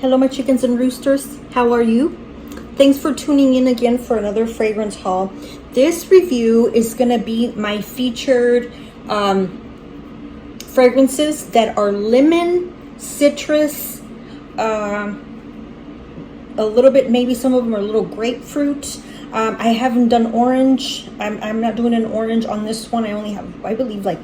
Hello my chickens and roosters, how are you? Thanks for tuning in again for another fragrance haul. This review is going to be my featured fragrances that are lemon, citrus, a little bit, maybe some of them are a little grapefruit. I haven't done orange. I'm not doing an orange on this one. I only have, I believe, like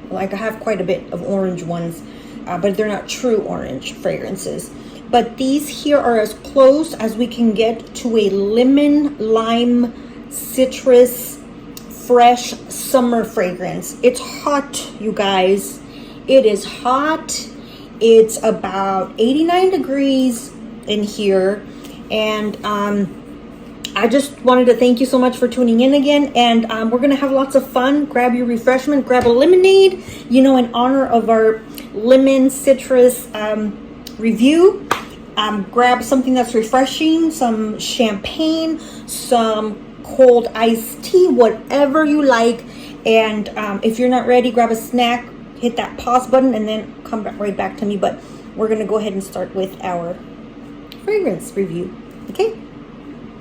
I have quite a bit of orange ones, but they're not true orange fragrances. But these here are as close as we can get to a lemon, lime, citrus, fresh summer fragrance. It's hot, you guys. It is hot. It's about 89 degrees in here. And I just wanted to thank you so much for tuning in again. And we're going to have lots of fun. Grab your refreshment. Grab a lemonade, you know, in honor of our lemon citrus review. Grab something that's refreshing, some champagne, some cold iced tea, whatever you like. And if you're not ready, grab a snack, hit that pause button, and then come right back to me. But we're going to go ahead and start with our fragrance review. Okay?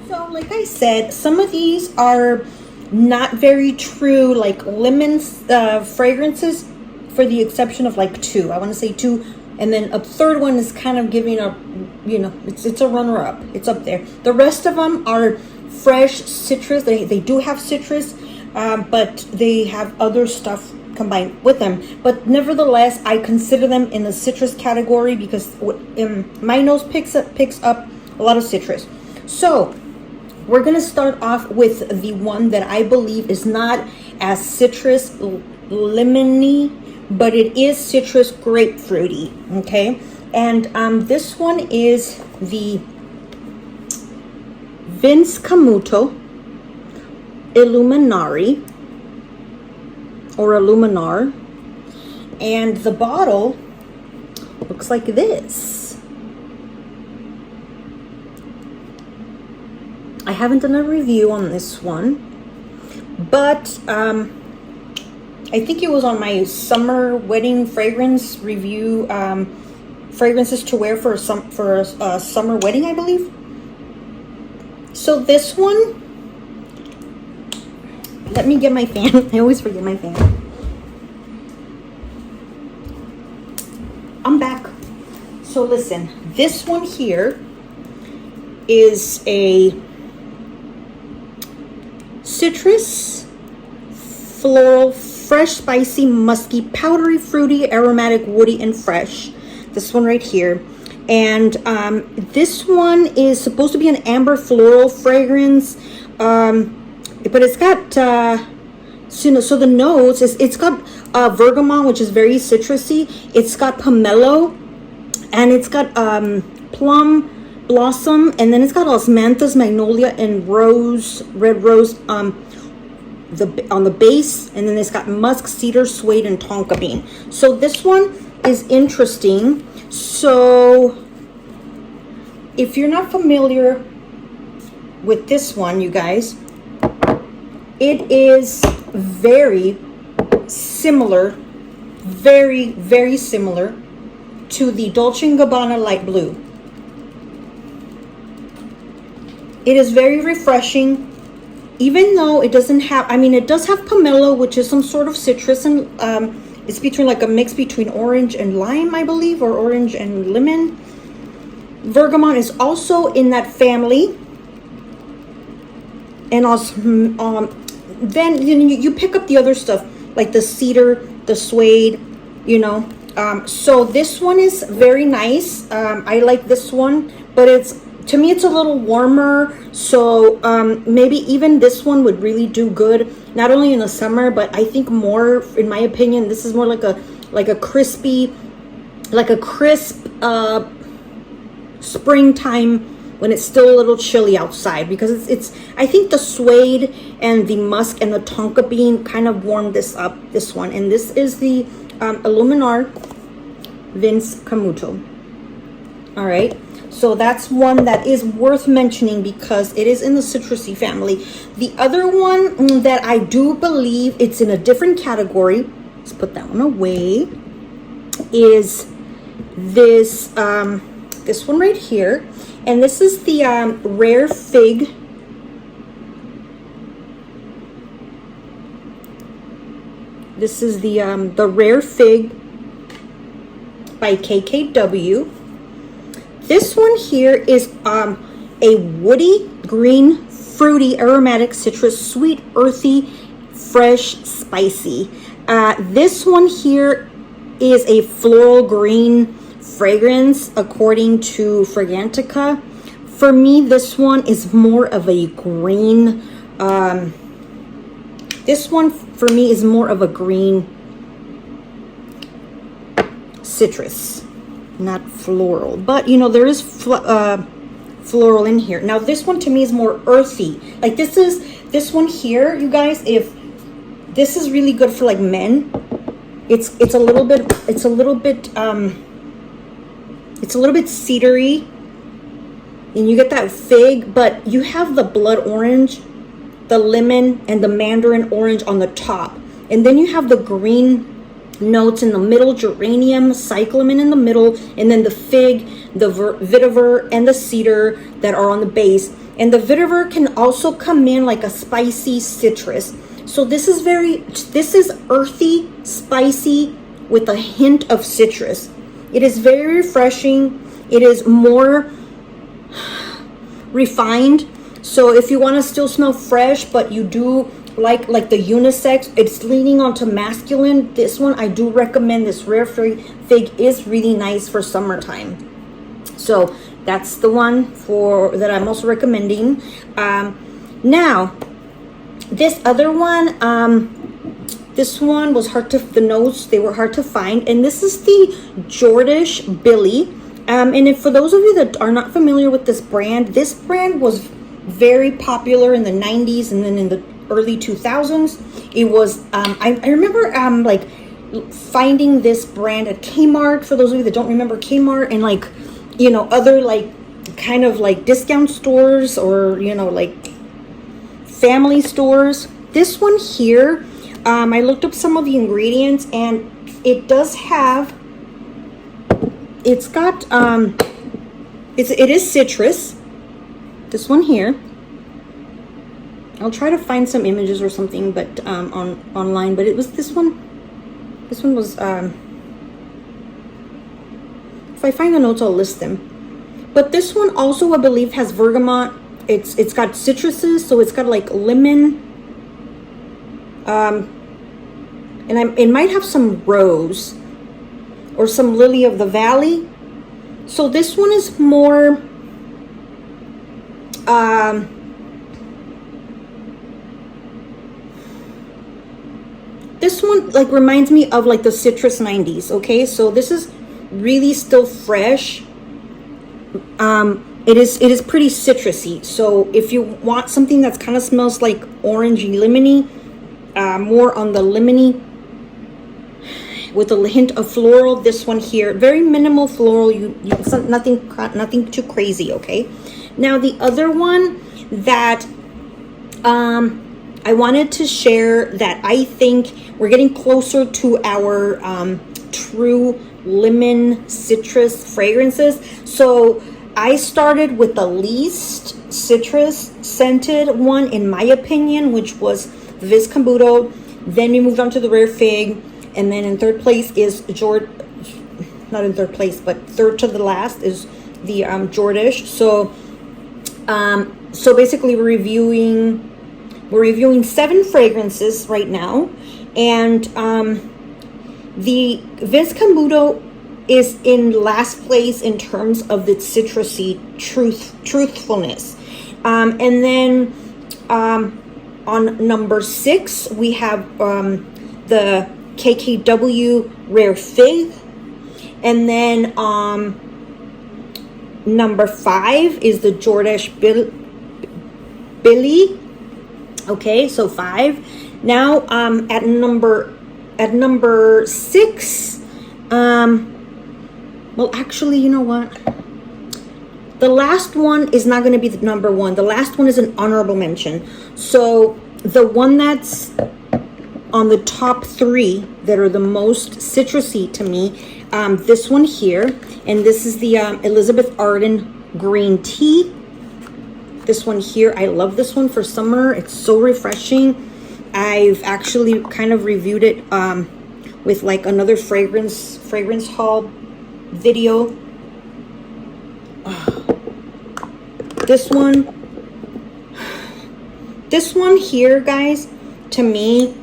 So like I said, some of these are not very true, like lemon fragrances, for the exception of like two. I want to say two. And then a third one is kind of giving a, you know, it's a runner-up. It's up there. The rest of them are fresh citrus. They do have citrus, but they have other stuff combined with them. But nevertheless, I consider them in the citrus category because my nose picks up a lot of citrus. So we're going to start off with the one that I believe is not as citrus lemony, but it is citrus grapefruity, okay? And this one is the Camuto Illuminare, or Luminar. And the bottle looks like this. I haven't done a review on this one, but I think it was on my summer wedding fragrance review, fragrances to wear for a summer wedding, I believe. So this one, let me get my fan. I always forget my fan. I'm back. So listen, this one here is a citrus, floral, fresh, spicy, musky, powdery, fruity, aromatic, woody, and fresh. This one right here. And this one is supposed to be an amber floral fragrance. But it's got, so the nose, it's got bergamot, which is very citrusy. It's got pomelo. And it's got plum blossom. And then it's got osmanthus, magnolia, and rose, red rose, on the base, and then it's got musk, cedar, suede, and tonka bean. So this one is interesting. So if you're not familiar with this one, you guys, it is very similar, very, very similar to the Dolce & Gabbana Light Blue. It is very refreshing. Even though it doesn't have, I mean, it does have pomelo, which is some sort of citrus, and it's between like a mix between orange and lime, I believe, or orange and lemon. Bergamot is also in that family. And also, then you pick up the other stuff, like the cedar, the suede, you know. So this one is very nice. I like this one, but to me, it's a little warmer, so maybe even this one would really do good, not only in the summer, but I think more, in my opinion, this is more like a crispy, like a crisp springtime when it's still a little chilly outside, because it's I think the suede and the musk and the tonka bean kind of warmed this up, this one. And this is the Illuminare Camuto. All right. So that's one that is worth mentioning because it is in the citrusy family. The other one that I do believe it's in a different category, let's put that one away, is this this one right here, and this is the Rare Fig. This is the Rare Fig by KKW. This one here is a woody, green, fruity, aromatic, citrus, sweet, earthy, fresh, spicy. This one here is a floral green fragrance according to Fragrantica. For me, this one is more of a green. This one for me is more of a green citrus, not floral. But you know, there is floral in here. Now this one to me is more earthy. Like this one here, you guys, if this is really good for like men. It's a little bit cedary, and you get that fig, but you have the blood orange, the lemon, and the mandarin orange on the top, and then you have the green notes in the middle, geranium, cyclamen in the middle, and then the fig, the vetiver, and the cedar that are on the base. And the vetiver can also come in like a spicy citrus. So this is earthy, spicy, with a hint of citrus. It is very refreshing. It is more refined. So if you want to still smell fresh, but you do like the unisex, it's leaning onto masculine. This one, I do recommend. This Rare Fig is really nice for summertime. So that's the one that I'm also recommending. Now, this other one, this one was the notes, they were hard to find. And this is the Jordish Billie. And if for those of you that are not familiar with this brand was very popular in the 90s and then in the early 2000s. It was, I remember like finding this brand at Kmart, for those of you that don't remember Kmart, and like, you know, other like kind of like discount stores, or, you know, like family stores. This one here, I looked up some of the ingredients, and it does have, it's got, it is citrus. This one here, I'll try to find some images or something, but online. But it was this one. This one was. If I find the notes, I'll list them. But this one also, I believe, has bergamot. It's got citruses, so it's got like lemon. And it might have some rose or some lily of the valley. So this one is more. This one like reminds me of like the citrus 90s. Okay, so this is really still fresh. It is pretty citrusy. So if you want something that's kind of smells like orangey, lemony, more on the lemony with a hint of floral, this one here, very minimal floral. It's nothing too crazy. Okay. Now the other one that I wanted to share, that I think we're getting closer to our true lemon citrus fragrances. So I started with the least citrus scented one, in my opinion, which was the Camuto. Then we moved on to the Rare Fig, and then in third place is not in third place, but third to the last is the Jordache. So basically we're reviewing 7 fragrances right now, and the Camuto is in last place in terms of its citrusy truthfulness. And then on number 6 we have the KKW Rare Fig, and then number 5 is the Jordache Billie. Okay, so 5. Now at number 6, well, actually, you know what? The last one is not going to be the number 1. The last one is an honorable mention. So the one that's on the top 3 that are the most citrusy to me, this one here, And this is the Elizabeth Arden green tea. This one here, I love this one for summer. It's so refreshing. I've actually kind of reviewed it with like another fragrance haul video. This one here, guys, to me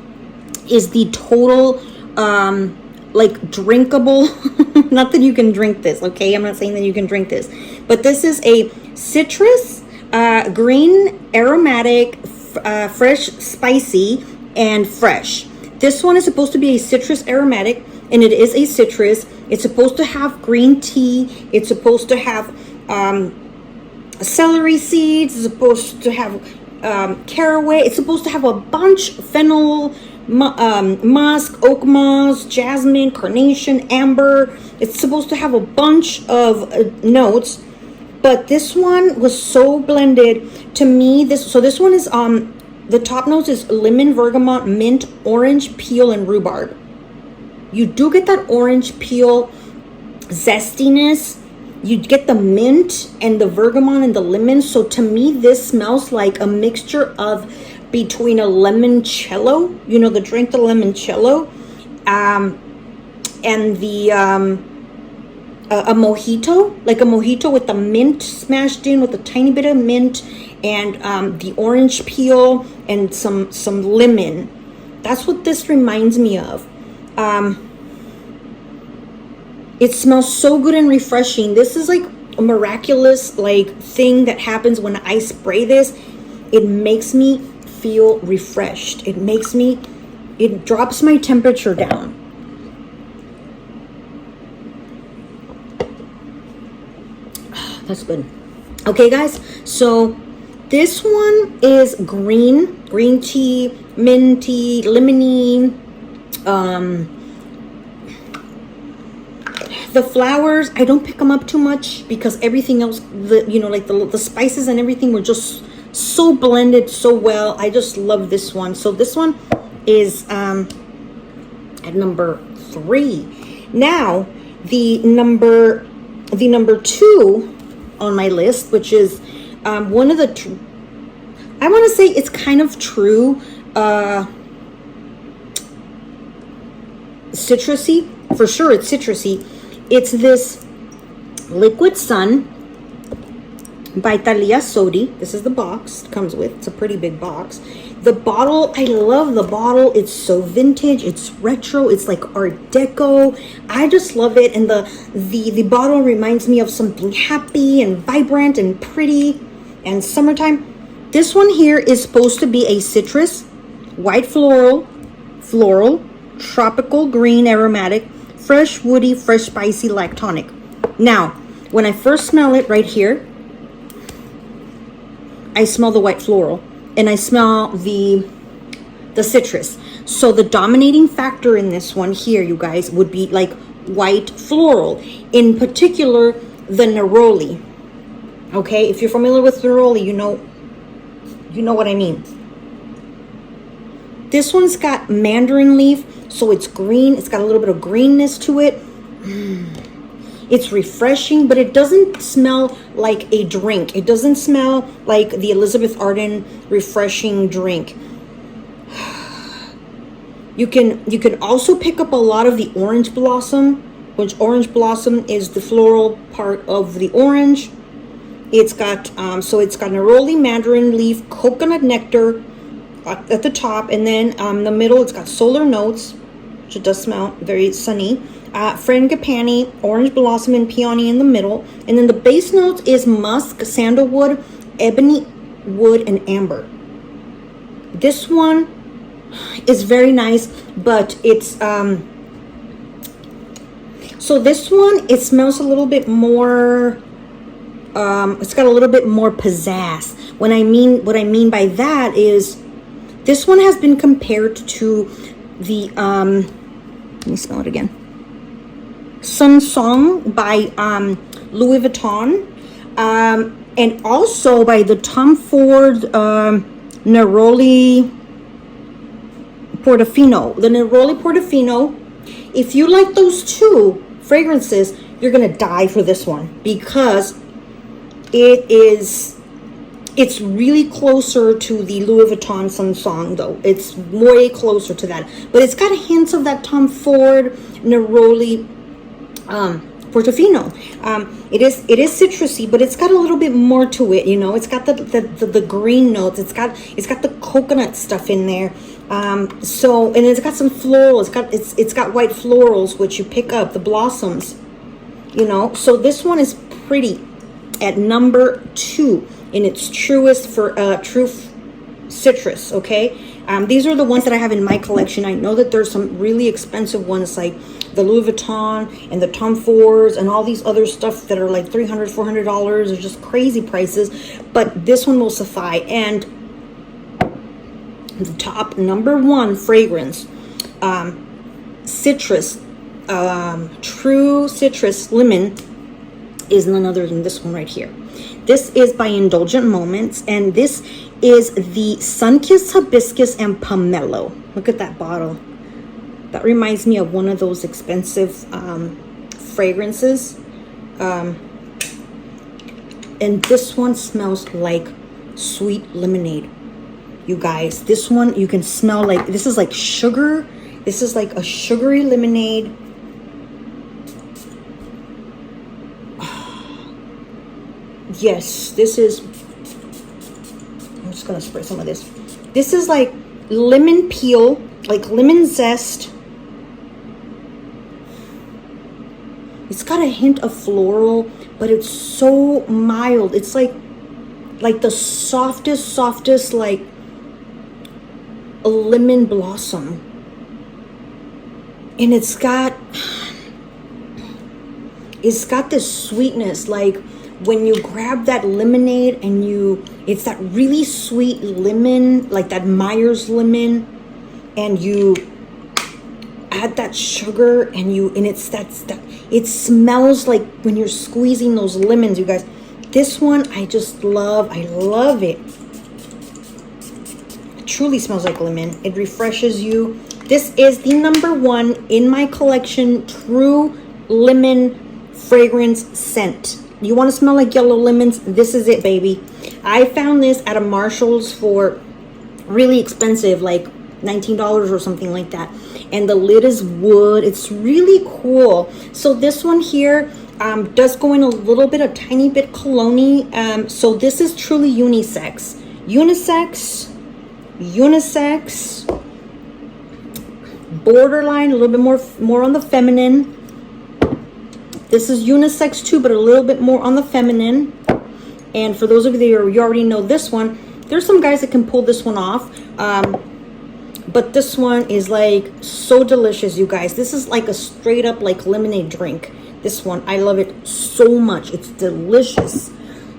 is the total like drinkable. Not that you can drink this, okay? I'm not saying that you can drink this, but this is a citrus, green, aromatic, fresh, spicy, and fresh. This one is supposed to be a citrus aromatic, and it is a citrus. It's supposed to have green tea. It's supposed to have celery seeds. It's supposed to have caraway. It's supposed to have a bunch fennel, musk, oak moss, jasmine, carnation, amber. It's supposed to have a bunch of notes, but this one was so blended to me. This one is the top notes is lemon, bergamot, mint, orange peel, and rhubarb. You do get that orange peel zestiness. You get the mint and the bergamot and the lemon. So to me, this smells like a mixture of between a limoncello, you know, the drink, the limoncello, and the a mojito, like a mojito with the mint smashed in with a tiny bit of mint and the orange peel and some lemon. That's what this reminds me of. It smells so good and refreshing. This is like a miraculous like thing that happens when I spray this. It makes me feel refreshed. It drops my temperature down. That's good. Okay, guys, so this one is green tea, minty, lemony. The flowers, I don't pick them up too much because everything else, the spices and everything were just so blended so well. I just love this one. So this one is at number 3. Now the number 2 on my list, which is one of the I want to say it's kind of true citrusy, for sure. It's citrusy. It's this Liquid Sun by Thalia Sodi. This is the box it comes with. It's a pretty big box. The bottle, I love the bottle. It's so vintage. It's retro. It's like Art Deco. I just love it. And the bottle reminds me of something happy and vibrant and pretty and summertime. This one here is supposed to be a citrus, white floral, tropical green aromatic, fresh woody, fresh spicy lactonic. Now, when I first smell it right here, I smell the white floral and I smell the citrus. So the dominating factor in this one here, you guys, would be like white floral. In particular, the neroli. Okay, if you're familiar with neroli, you know what I mean. This one's got mandarin leaf, so it's green. It's got a little bit of greenness to it. It's refreshing, but it doesn't smell like a drink. It doesn't smell like the Elizabeth Arden refreshing drink. You can also pick up a lot of the orange blossom, which orange blossom is the floral part of the orange. It's got it's got neroli, mandarin leaf, coconut nectar at the top, and then the middle it's got solar notes, which it does smell very sunny. Frangipani, orange blossom, and peony in the middle, and then the base notes is musk, sandalwood, ebony wood, and amber. This one is very nice, but it's so this one, it smells a little bit more. It's got a little bit more pizzazz. What I mean by that is, this one has been compared to the let me smell it again. Sun Song by Louis Vuitton, and also by the Tom Ford Neroli Portofino. The Neroli Portofino. If you like those two fragrances, you're gonna die for this one because it's really closer to the Louis Vuitton Sun Song, though. It's way closer to that. But it's got hints of that Tom Ford, Neroli, Portofino. It is citrusy, but it's got a little bit more to it, you know. It's got the green notes. It's got the coconut stuff in there. And it's got some floral. It's got white florals, which you pick up, the blossoms, you know. So this one is pretty at number 2 in its truest true citrus. Okay, these are the ones that I have in my collection. I know that there's some really expensive ones like the Louis Vuitton and the Tom Fords and all these other stuff that are like $300, $400. They're just crazy prices, but this one will suffice. And the top number 1 fragrance, citrus, true citrus lemon, is none other than this one right here. This is by Indulgent Moments, and this is the Sunkissed Hibiscus and Pomelo. Look at that bottle. That reminds me of one of those expensive fragrances. And this one smells like sweet lemonade. You guys, this one you can smell like, this is like sugar. This is like a sugary lemonade. Yes, this is, I'm just gonna spray some of this. This is like lemon peel, like lemon zest. It's got a hint of floral, but it's so mild. It's like the softest like a lemon blossom. And it's got this sweetness, like when you grab that lemonade and it's that really sweet lemon, like that Myers lemon, and you add that sugar and it smells like when you're squeezing those lemons, you guys. This one I just love. I love it. It truly smells like lemon. It refreshes you. This is the number 1 in my collection true lemon fragrance scent. You want to smell like yellow lemons? This is it, baby. I found this at a Marshall's for really expensive, like $19 or something like that. And the lid is wood. It's really cool. So this one here does go in a tiny bit cologne-y. So this is truly unisex. Unisex. Borderline, a little bit more on the feminine. This is unisex too, but a little bit more on the feminine. And for those of you that you already know this one, there's some guys that can pull this one off. But this one is like so delicious, you guys. This is like a straight up like lemonade drink. This one, I love it so much. It's delicious.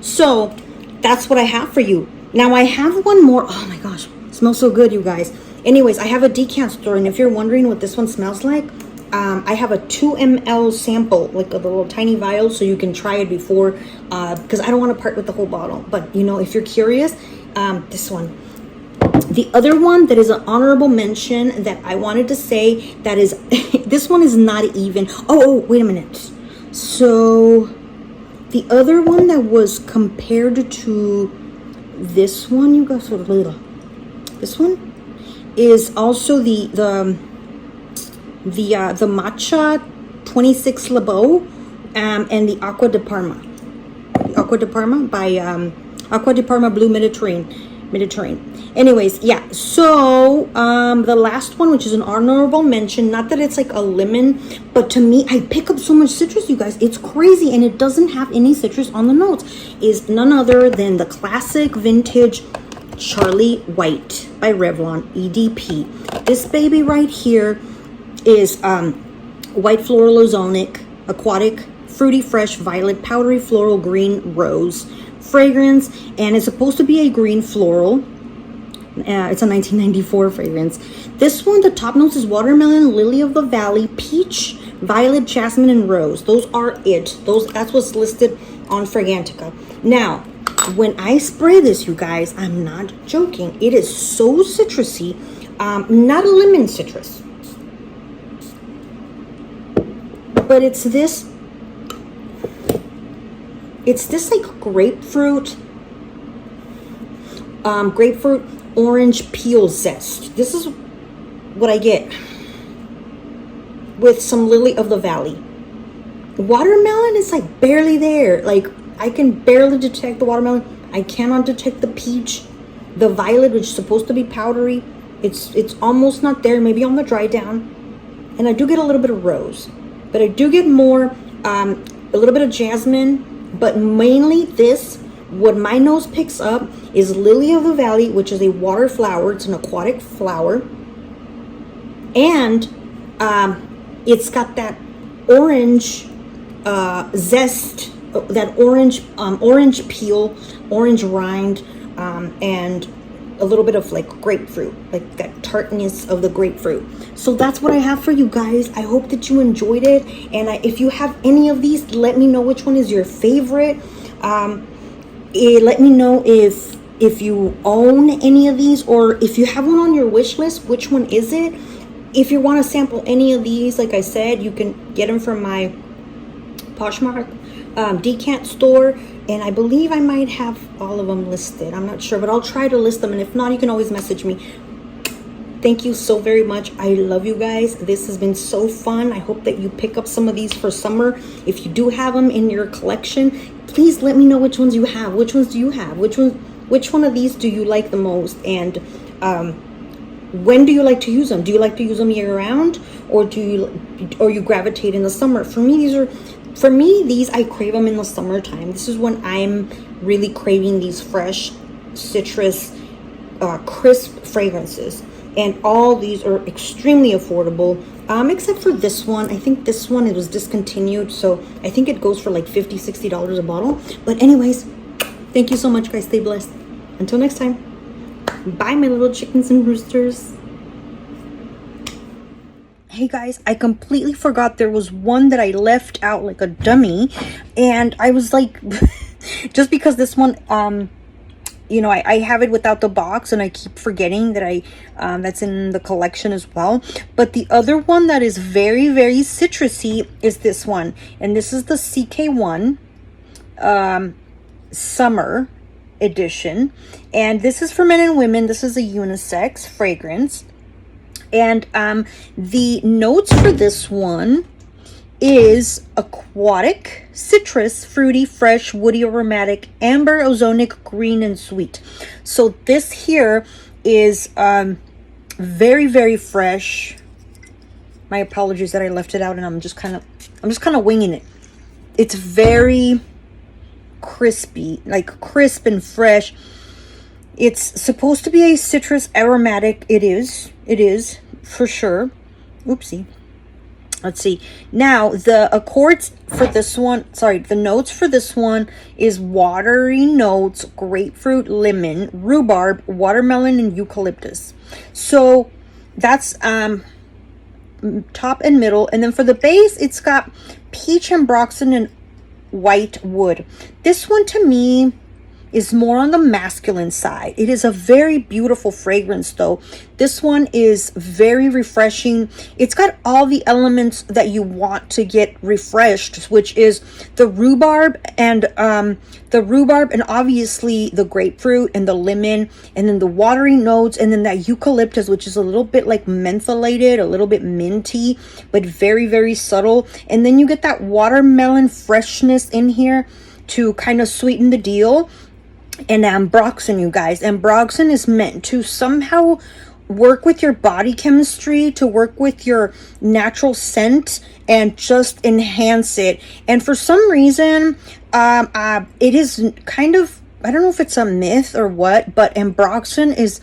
So that's what I have for you. Now I have one more. Oh my gosh, it smells so good, you guys. Anyways, I have a decant store, and if you're wondering what this one smells like, I have a 2 ml sample, like a little tiny vial, so you can try it before, because I don't want to part with the whole bottle. But you know, if you're curious, this one. The other one that is an honorable mention that I wanted to say, that is, this one is not even. Oh, wait a minute. So the other one that was compared to this one, you guys, this one is also the matcha 26 Labo and the Aqua de Parma by Aqua de Parma Blue Mediterranean. Anyways, yeah, so the last one, which is an honorable mention, not that it's like a lemon, but to me, I pick up so much citrus, you guys. It's crazy, and it doesn't have any citrus on the notes. Is none other than the classic vintage Charlie White by Revlon EDP. This baby right here is white floral ozonic, aquatic, fruity fresh, violet, powdery floral, green, rose fragrance, and it's supposed to be a green floral. It's a 1994 fragrance. This one, the top notes is watermelon, lily of the valley, peach, violet, jasmine, and rose. Those are it. That's what's listed on Fragrantica. Now, when I spray this, you guys, I'm not joking. It is so citrusy. Not a lemon citrus, but it's this It's this like grapefruit, grapefruit orange peel zest. This is what I get with some Lily of the Valley. Watermelon is like barely there. Like I can barely detect the watermelon. I cannot detect the peach, the violet, which is supposed to be powdery. It's almost not there, maybe on the dry down. And I do get a little bit of rose, but I do get more, a little bit of jasmine, but mainly this, what my nose picks up is Lily of the Valley, which is a water flower. It's an aquatic flower. And it's got that orange zest, that orange peel, orange rind, and a little bit of like grapefruit, like that tartness of the grapefruit. So that's what I have for you guys. I hope that you enjoyed it. And if you have any of these, let me know which one is your favorite. Let me know if you own any of these, or if you have one on your wish list, which one is it? If you want to sample any of these, like I said, you can get them from my Poshmark decant store, and I believe I might have all of them listed. I'm not sure, but I'll try to list them, and if not, you can always message me. Thank you so very much. I love you guys. This has been so fun. I hope that you pick up some of these for summer. If you do have them in your collection, please let me know which ones you have. Which ones do you have? Which one of these do you like the most? And when do you like to use them? Do you like to use them year round, or you gravitate in the summer? For me, these I crave them in the summertime. This is when I'm really craving these fresh citrus, crisp fragrances. And all these are extremely affordable, except for this one. I think this one, it was discontinued, so I think it goes for like $50-$60 a bottle. But anyways, thank you so much, guys. Stay blessed. Until next time, bye, my little chickens and roosters. Hey guys, I completely forgot there was one that I left out like a dummy, and I was like, just because this one, you know, I have it without the box, and I keep forgetting that that's in the collection as well. But the other one that is very, very citrusy is this one, and this is the CK1 Summer Edition, and this is for men and women. This is a unisex fragrance. And the notes for this one is aquatic, citrus, fruity, fresh, woody, aromatic, amber, ozonic, green, and sweet. So this here is very, very fresh. My apologies that I left it out, and I'm just kind of winging it. It's very crispy, like crisp and fresh. It's supposed to be a citrus aromatic. It is for sure. Oopsie. Let's see. Now the accords for this one, the notes for this one is watery notes, grapefruit, lemon, rhubarb, watermelon, and eucalyptus. So that's top and middle. And then for the base, it's got peach, ambroxan, and white wood. This one to me is more on the masculine side. It is a very beautiful fragrance though. This one is very refreshing. It's got all the elements that you want to get refreshed, which is the rhubarb and obviously the grapefruit and the lemon, and then the watery notes, and then that eucalyptus, which is a little bit like mentholated, a little bit minty, but very, very subtle. And then you get that watermelon freshness in here to kind of sweeten the deal. And ambroxan, you guys, ambroxan is meant to somehow work with your body chemistry, to work with your natural scent, and just enhance it. And for some reason, it is kind of, I don't know if it's a myth or what, but ambroxan is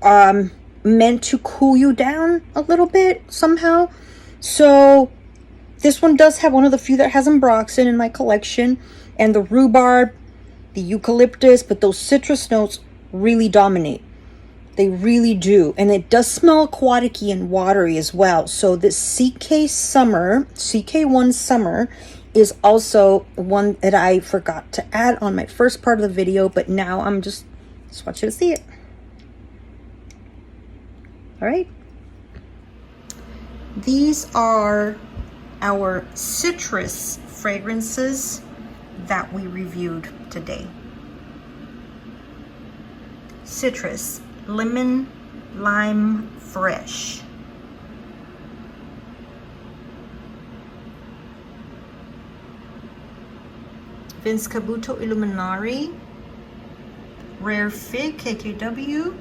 meant to cool you down a little bit somehow. So this one does have one of the few that has ambroxan in my collection, and the rhubarb, the eucalyptus, but those citrus notes really dominate. They really do. And it does smell aquatic-y and watery as well. So this CK1 Summer is also one that I forgot to add on my first part of the video, but now I'm just want you to see it. All right. These are our citrus fragrances that we reviewed today. Citrus, lemon, lime, fresh. Camuto Illuminare, Rare Fig KKW,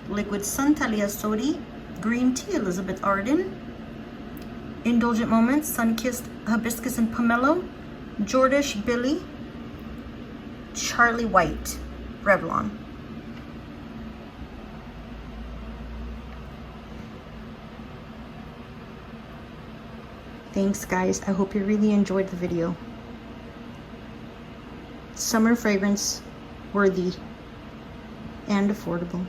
Liquid Sun Italia Sodi, Green Tea Elizabeth Arden, Indulgent Moments Sunkissed Hibiscus and Pomelo, Jordache Billie, Charlie White Revlon. Thanks guys, I hope you really enjoyed the video. Summer fragrance worthy and affordable.